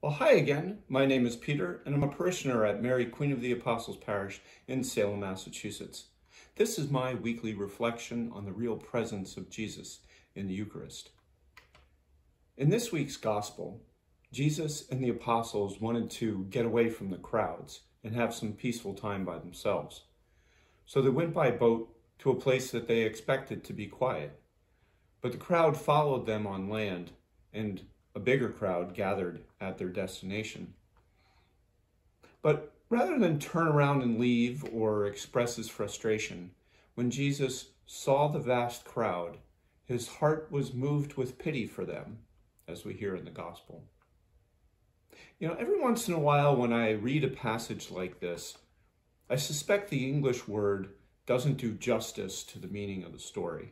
Well, hi again. My name is Peter, and I'm a parishioner at Mary, Queen of the Apostles Parish in Salem, Massachusetts. This is my weekly reflection on the real presence of Jesus in the Eucharist. In this week's Gospel, Jesus and the apostles wanted to get away from the crowds and have some peaceful time by themselves. So they went by boat to a place that they expected to be quiet. But the crowd followed them on land, and a bigger crowd gathered at their destination. But rather than turn around and leave or express his frustration, when Jesus saw the vast crowd, his heart was moved with pity for them, as we hear in the Gospel. Every once in a while when I read a passage like this, I suspect the English word doesn't do justice to the meaning of the story.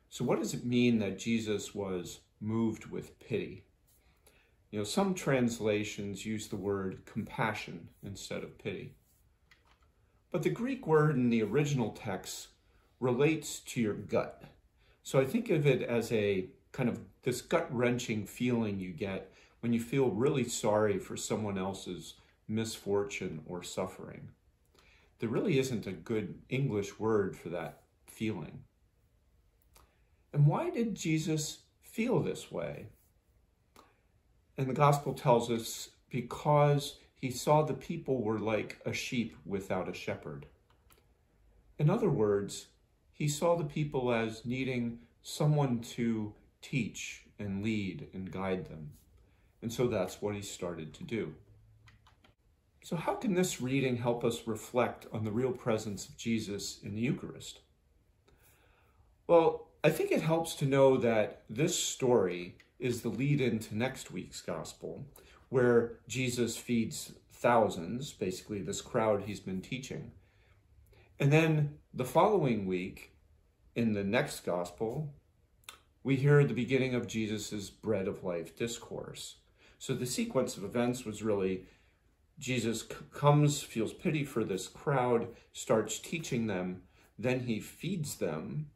So what does it mean that Jesus was moved with pity? Some translations use the word compassion instead of pity. But the Greek word in the original text relates to your gut. So I think of it as a kind of this gut-wrenching feeling you get when you feel really sorry for someone else's misfortune or suffering. There really isn't a good English word for that feeling. And why did Jesus feel this way? And the Gospel tells us because he saw the people were like a sheep without a shepherd. In other words, he saw the people as needing someone to teach and lead and guide them. And so that's what he started to do. So how can this reading help us reflect on the real presence of Jesus in the Eucharist? Well, I think it helps to know that this story is the lead into next week's Gospel, where Jesus feeds thousands, basically this crowd he's been teaching. And then the following week, in the next Gospel, we hear the beginning of Jesus's Bread of Life Discourse. So the sequence of events was really Jesus comes, feels pity for this crowd, starts teaching them, then he feeds them,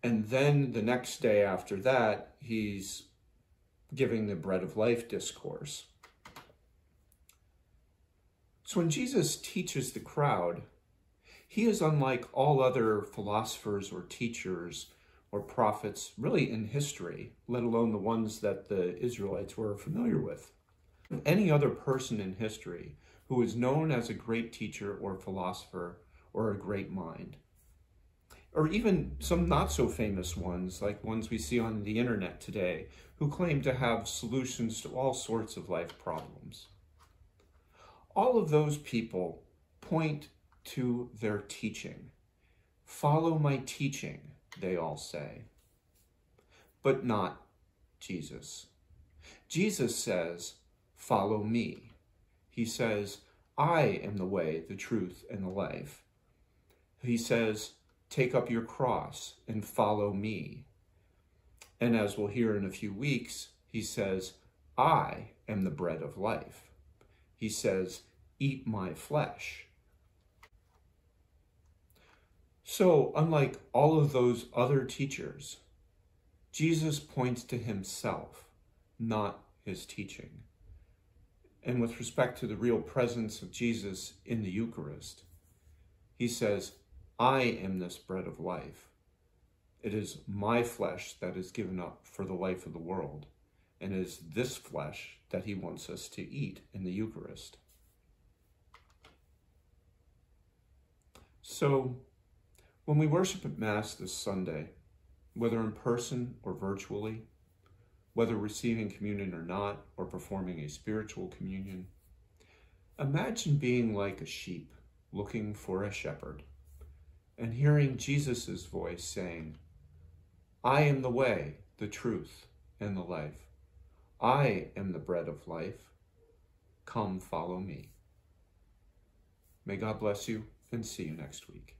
and then the next day after that, he's giving the Bread of Life Discourse. So when Jesus teaches the crowd, he is unlike all other philosophers or teachers or prophets really in history, let alone the ones that the Israelites were familiar with. Any other person in history who is known as a great teacher or philosopher or a great mind. Or even some not so famous ones, like ones we see on the internet today, who claim to have solutions to all sorts of life problems. All of those people point to their teaching. Follow my teaching, they all say. But not Jesus. Jesus says, follow me. He says, I am the way, the truth, and the life. He says, take up your cross and follow me. And as we'll hear in a few weeks, he says, I am the bread of life. He says, eat my flesh. So, unlike all of those other teachers, Jesus points to himself, not his teaching. And with respect to the real presence of Jesus in the Eucharist, he says, I am this bread of life. It is my flesh that is given up for the life of the world, and it is this flesh that he wants us to eat in the Eucharist. So, when we worship at Mass this Sunday, whether in person or virtually, whether receiving communion or not, or performing a spiritual communion, imagine being like a sheep looking for a shepherd, and hearing Jesus' voice saying, I am the way, the truth, and the life. I am the bread of life. Come follow me. May God bless you, and see you next week.